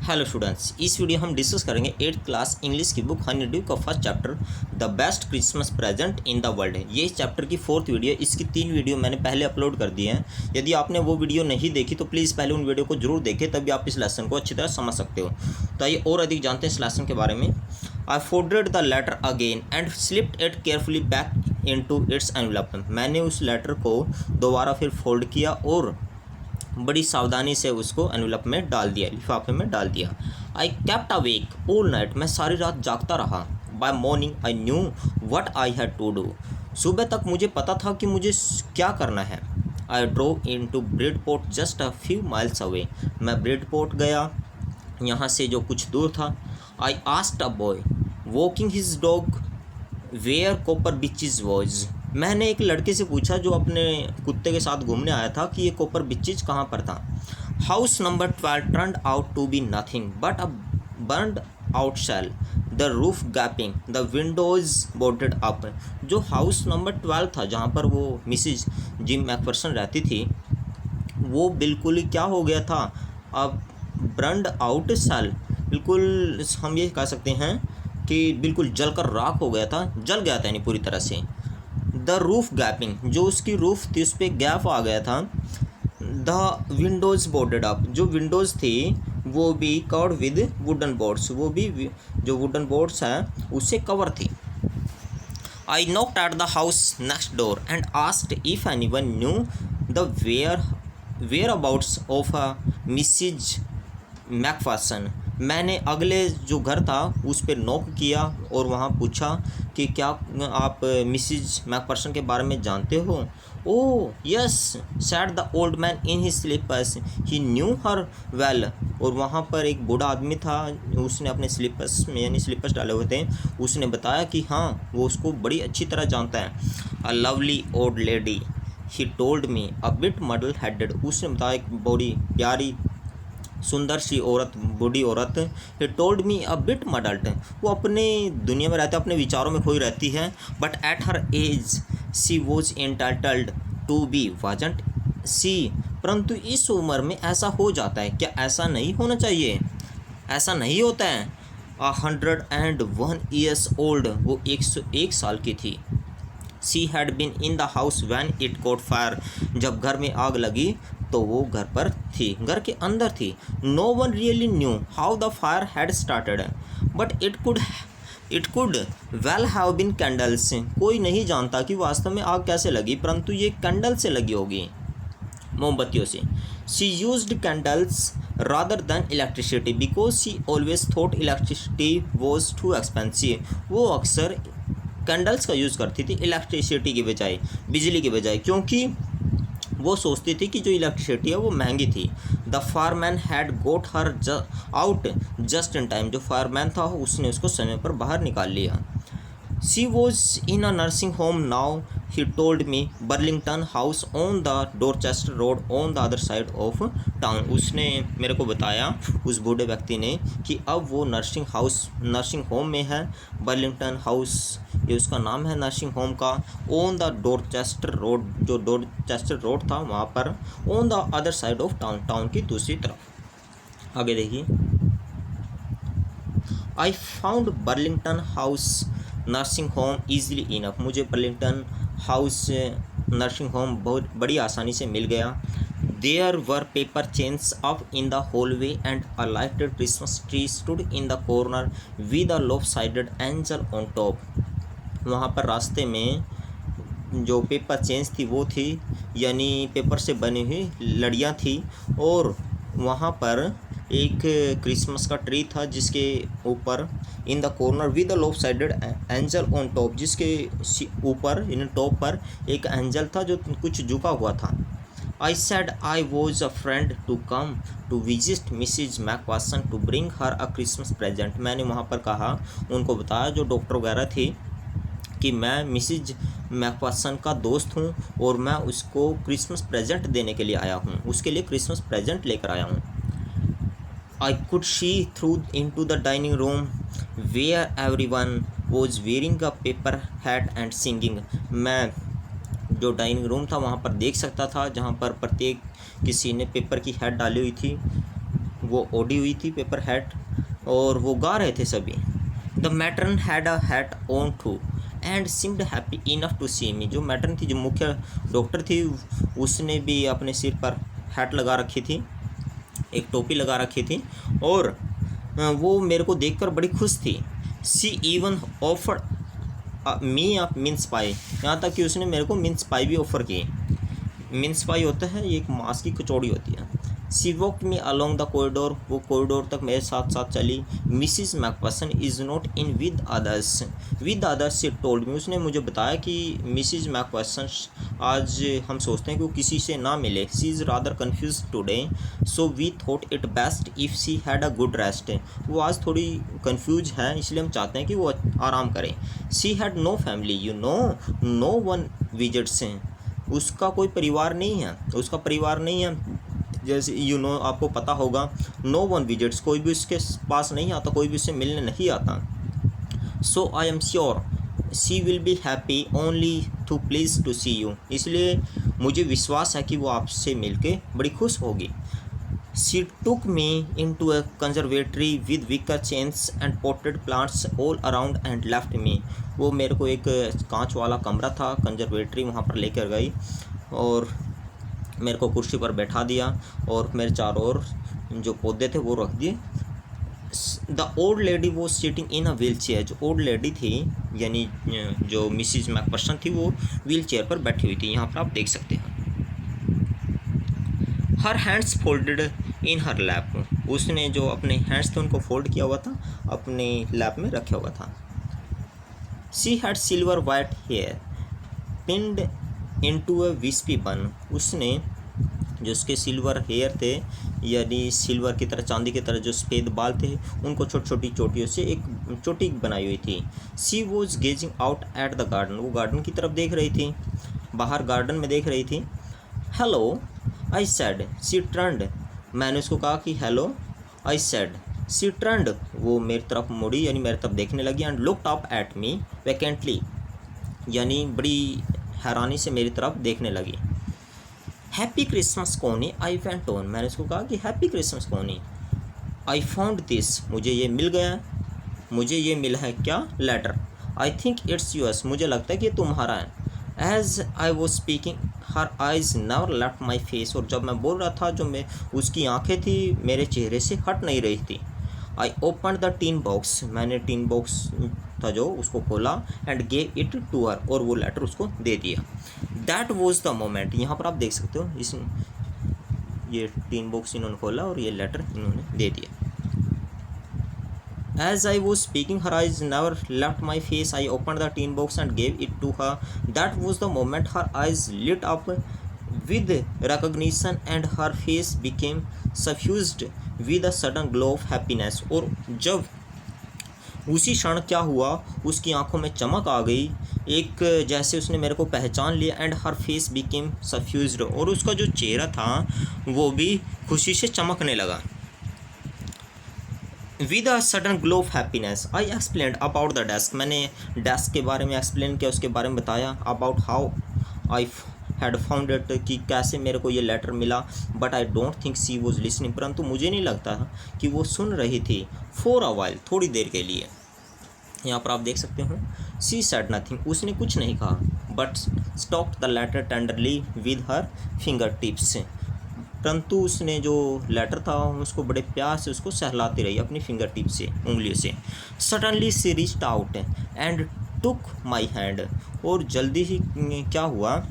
Hello students, इस video हम discuss करेंगे 8th क्लास इंग्लिश की बुक हनी ड्यू का first chapter the best Christmas present in the world है। ये इस चैप्टर की 4th वीडियो। इसकी 3 वीडियो मैंने पहले अपलोड कर दिए हैं। यदि आपने वो वीडियो नहीं देखी तो प्लीज़ पहले उन वीडियो को जरूर देखें, तभी आप इस लेसन को अच्छी तरह समझ सकते हो। तो आइए और अधिक जानते हैं इस लेसन के बारे में। I folded the letter again and slipped it carefully back into its envelope. मैंने उस लेटर को दोबारा फिर फोल्ड किया और बड़ी सावधानी से उसको एनवेलप में डाल दिया, लिफाफे में डाल दिया। I kept awake all night. मैं सारी रात जागता रहा। By morning I knew what I had to do. सुबह तक मुझे पता था कि मुझे क्या करना है। I drove in to Bridport just a few miles away. मैं ब्रेडपोर्ट गया, यहाँ से जो कुछ दूर था। I asked a boy walking his dog where Copper Beeches was. मैंने एक लड़के से पूछा जो अपने कुत्ते के साथ घूमने आया था कि ये कॉपर बिचेज कहाँ पर था। House number 12 turned out to be nothing but a burned out shell, the roof gaping, the windows boarded up. जो हाउस नंबर 12 था जहाँ पर वो मिसिज जिम मैकफर्सन रहती थी, वो बिल्कुल ही क्या हो गया था, अब बर्नड आउट शेल, बिल्कुल हम ये कह सकते हैं कि बिल्कुल जलकर राख हो गया था, जल गया था यानी पूरी तरह से। द रूफ गैपिंग, जो उसकी रूफ थी उस पर गैप आ गया था। द विंडोज़ बोर्डेड अप, जो विंडोज़ थी वो भी कवर्ड विद वुडन बोर्ड्स, वो भी जो वुडन बोर्ड्स हैं उससे कवर थी। I knocked at the house next door and asked if anyone knew the whereabouts of Mrs McPherson. मैंने अगले जो घर था उस पर नॉक किया और वहाँ पूछा कि क्या आप मिसिज मैकफर्सन के बारे में जानते हो। Oh yes said the old man in his slippers, he knew her well. और वहाँ पर एक बूढ़ा आदमी था, उसने अपने स्लीपर्स में यानी स्लीपर्स डाले हुए थे, उसने बताया कि हाँ वो उसको बड़ी अच्छी तरह जानता है। A lovely old lady he told me a bit muddle headed. उसने बताया एक बड़ी प्यारी सुंदर सी औरत, बूढ़ी औरत। ही टोल्ड मी अ बिट मडल्ट, वो अपने दुनिया में रहती है, अपने विचारों में खोई रहती है। But at her age she was entitled to be vacant she, परंतु इस उम्र में ऐसा हो जाता है। क्या ऐसा नहीं होना चाहिए? ऐसा नहीं होता है। 101 ईयर्स ओल्ड, वो 101 साल की थी। She had been in the house when it caught fire, जब घर में आग लगी तो वो घर पर थी, घर के अंदर थी। No one really knew how the fire had started but it could well have been candles. कोई नहीं जानता कि वास्तव में आग कैसे लगी, परंतु ये कैंडल से लगी होगी, मोमबत्तियों से। She used candles rather than electricity because she always thought electricity was too expensive. वो अक्सर कैंडल्स का यूज़ करती थी इलेक्ट्रिसिटी की बजाय, बिजली की बजाय, क्योंकि वो सोचती थी कि जो इलेक्ट्रिसिटी है वो महंगी थी। The fireman had got her out just in time, जो फायरमैन था उसने उसको समय पर बाहर निकाल लिया। She was in a nursing home now, he told me, Burlington House on the Dorchester Road on the other side of town. उसने मेरे को बताया, उस बूढ़े व्यक्ति ने, कि अब वो नर्सिंग होम में है। बर्लिंगटन हाउस ये उसका नाम है नर्सिंग होम का। ऑन द डोरचेस्टर रोड, जो डोरचेस्टर रोड था वहाँ पर। On the other side of town, town की दूसरी तरफ। आगे देखिए। I found Burlington House nursing home easily enough, मुझे बर्लिंगटन हाउस नर्सिंग होम बहुत बड़ी आसानी से मिल गया। There were paper chains up in the hallway and a lighted Christmas tree stood in the corner with a lopsided angel on top. वहाँ पर रास्ते में जो पेपर चेन्स थी वो थी, यानी पेपर से बनी हुई लड़ियाँ थी, और वहाँ पर एक क्रिसमस का ट्री था जिसके ऊपर इन the corner with the loaf sided angel on top, जिसके ऊपर इन टॉप पर एक एंजल था जो कुछ झुका हुआ था। I said I was a friend to come to visit Mrs McPherson to bring her a Christmas present. मैंने वहाँ पर कहा, उनको बताया जो डॉक्टर वगैरह थी, कि मैं मिसिज मैकफर्सन का दोस्त हूँ और मैं उसको क्रिसमस प्रेजेंट देने के लिए आया हूँ, उसके लिए क्रिसमस प्रेजेंट लेकर आया हूँ। I could see through into the dining room where everyone was wearing a paper hat and singing. मैं जो डाइनिंग रूम था वहाँ पर देख सकता था, जहाँ पर प्रत्येक किसी ने पेपर की हैट डाली हुई थी वो ओढ़ी हुई थी पेपर हैट और वो गा रहे थे सभी। The matron had a hat on too and seemed happy enough to see me. जो मैट्रन थी, जो मुख्य डॉक्टर थी, उसने भी अपने सिर पर हैट लगा रखी थी, एक टोपी लगा रखी थी और वो मेरे को देखकर बड़ी खुश थी। सी इवन ऑफर्ड मी अ मिन्स पाई, यहाँ तक कि उसने मेरे को मिन्स पाई भी ऑफ़र की। मिन्स पाई होता है, ये एक मांस की कचौड़ी होती है। She walk me along the corridor, वो कॉरिडोर तक मेरे साथ साथ चली। Mrs McPherson is not in with others she told me, उसने मुझे बताया कि मिसिज मैकपर्सन आज हम सोचते हैं कि वो किसी से ना मिले। She is rather confuse today so we thought it best if she had a good rest, वो आज थोड़ी कन्फ्यूज है, इसलिए हम चाहते हैं कि वो आराम करें। She had no family you know, no one visits, उसका कोई परिवार नहीं है, उसका परिवार नहीं है, जैसे यू नो आपको पता होगा। नो वन विजिट्स, कोई भी उसके पास नहीं आता, कोई भी उससे मिलने नहीं आता। So I am sure she will be happy only to please to see you, इसलिए मुझे विश्वास है कि वो आपसे मिलके बड़ी खुश होगी। She took me into a conservatory with wicker chairs and potted plants all around and left me, वो मेरे को एक कांच वाला कमरा था, कंजर्वेटरी, वहाँ पर लेकर गई और मेरे को कुर्सी पर बैठा दिया और मेरे चारों ओर जो पौधे थे वो रख दिए। द ओल्ड लेडी वो sitting in a wheel chair, जो ओल्ड लेडी थी यानी जो मिसिज मैकपर्सन थी वो व्हील चेयर पर बैठी हुई थी, यहाँ पर आप देख सकते हैं। हर हैंड्स फोल्डेड इन हर लैप, उसने जो अपने हैंड्स थे उनको फोल्ड किया हुआ था, अपने लैप में रखा हुआ था। She had silver white hair pinned into a wispy bun, उसने जो उसके सिल्वर हेयर थे यानी सिल्वर की तरह, चांदी की तरह जो सफ़ेद बाल थे, उनको छोटी छोटी चोटियों से एक चोटी बनाई हुई थी। She was gazing out at the garden, वो गार्डन की तरफ देख रही थी, बाहर गार्डन में देख रही थी। Hello I said, she turned, मैंने उसको कहा कि hello. I said, she turned, वो मेरी तरफ मुड़ी यानी मेरी तरफ देखने लगी। And looked up at me vacantly, यानी बड़ी हैरानी से मेरी तरफ देखने लगी। हैप्पी क्रिसमस कोनी आई वेंट ऑन, मैंने उसको कहा कि हैप्पी क्रिसमस कोनी। आई फाउंड दिस, मुझे ये मिल गया, मुझे ये मिला है क्या, letter. I think it's yours, मुझे लगता है कि ये तुम्हारा है। As I was speaking her eyes never left my face, और जब मैं बोल रहा था जो मैं उसकी आंखें थी मेरे चेहरे से हट नहीं रही थी। I open the tin box, मैंने टीन बॉक्स था जो उसको खोला। And gave it to her, और वो लेटर उसको दे दिया। दैट वॉज द मोमेंट, यहाँ पर आप देख सकते हो इस ये टीन बॉक्स इन्होंने खोला और ये लेटर इन्होंने दे दिया। As I was speaking, her eyes never left my face. I opened the tin box and gave it to her. That was the moment her eyes lit up with recognition and her face became suffused with a sudden glow of happiness. और जब उसी क्षण क्या हुआ, उसकी आंखों में चमक आ गई, एक जैसे उसने मेरे को पहचान लिया। एंड हर फेस बिकेम सफ्यूज्ड, और उसका जो चेहरा था वो भी खुशी से चमकने लगा। With a sudden glow of happiness I explain about the desk, मैंने डेस्क के बारे में एक्सप्लेन किया, उसके बारे में बताया। About how I had found it, कि कैसे मेरे को ये लेटर मिला। But I don't think she was listening, परंतु मुझे नहीं लगता कि वो सुन रही थी। फॉर अ वाइल, थोड़ी देर के लिए। यहाँ पर आप देख सकते हो, सी सेड नथिंग, उसने कुछ नहीं कहा। But stroked the letter tenderly with her finger tips, परंतु उसने जो लेटर था उसको बड़े प्यार से उसको सहलाती रही अपनी फिंगर टिप से, उंगलियों से। Suddenly she reached out and took my hand, और जल्दी ही क्या हुआ,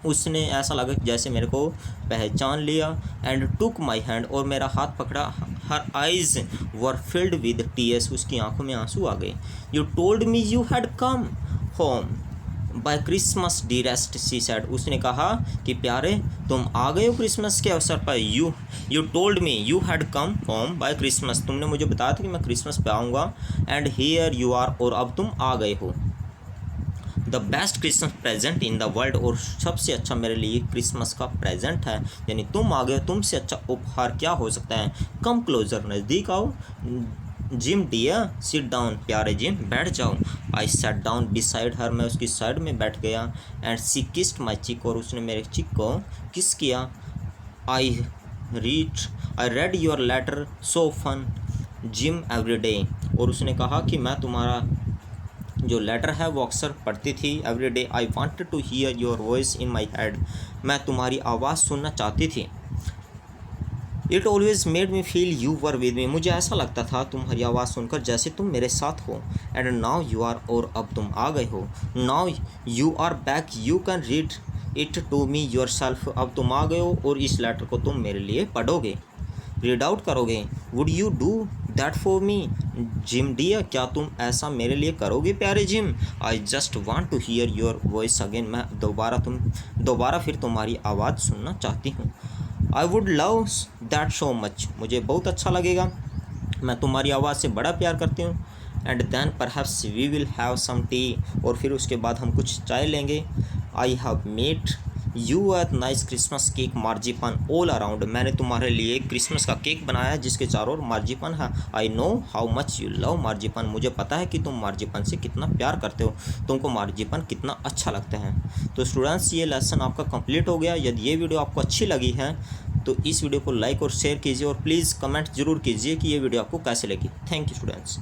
उसने ऐसा लगा जैसे मेरे को पहचान लिया। एंड टुक माई हैंड, और मेरा हाथ पकड़ा। Her eyes were filled with tears, उसकी आंखों में आंसू आ गए। You told me you had come home by Christmas dearest, she said, उसने कहा कि प्यारे तुम आ गए हो क्रिसमस के अवसर पर। You told me you had come home by Christmas, तुमने मुझे बताया था कि मैं क्रिसमस पे आऊँगा। एंड हियर यू आर, और अब तुम आ गए हो। The best Christmas present in the world, और सबसे अच्छा मेरे लिए क्रिसमस का प्रेजेंट है, यानी तुम आ गए, तुमसे अच्छा उपहार क्या हो सकता है। कम क्लोजर, नज़दीक आओ। जिम डियर सिट डाउन, प्यारे जिम बैठ जाओ। I sat down beside her, मैं उसकी साइड में बैठ गया। एंड सी किस्ड माई चिक, और उसने मेरे चिक को किस किया। आई read your letter so fun gym every day। और उसने कहा कि मैं तुम्हारा जो लेटर है वो अक्सर पढ़ती थी every day. I wanted to hear your voice in my head, मैं तुम्हारी आवाज़ सुनना चाहती थी। It always made me feel you were with me, मुझे ऐसा लगता था तुम्हारी आवाज़ सुनकर जैसे तुम मेरे साथ हो। एंड नाउ यू आर, और अब तुम आ गए हो। Now you are back, you can read it to me yourself, अब तुम आ गए हो और इस लेटर को तुम मेरे लिए पढ़ोगे, रीड आउट करोगे। Would you do that for me Jim dear, क्या तुम ऐसा मेरे लिए करोगे प्यारे Jim. I just want to hear your voice again, मैं दोबारा फिर तुम्हारी आवाज़ सुनना चाहती हूँ। I would love that so much, मुझे बहुत अच्छा लगेगा, मैं तुम्हारी आवाज़ से बड़ा प्यार करती हूँ। And then perhaps we will have some tea, और फिर उसके बाद हम कुछ चाय लेंगे। I have made you a nice Christmas cake marzipan all around, मैंने तुम्हारे लिए क्रिसमस का केक बनाया है जिसके चारों ओर मार्जिपान है। I know how much you love marzipan, मुझे पता है कि तुम मार्जिपान से कितना प्यार करते हो, तुमको मार्जिपान कितना अच्छा लगता है। तो स्टूडेंट्स ये लेसन आपका कंप्लीट हो गया। यदि ये वीडियो आपको अच्छी लगी है तो इस वीडियो को लाइक और शेयर कीजिए, और प्लीज़ कमेंट जरूर कीजिए कि ये वीडियो आपको कैसे लगी। Thank you students.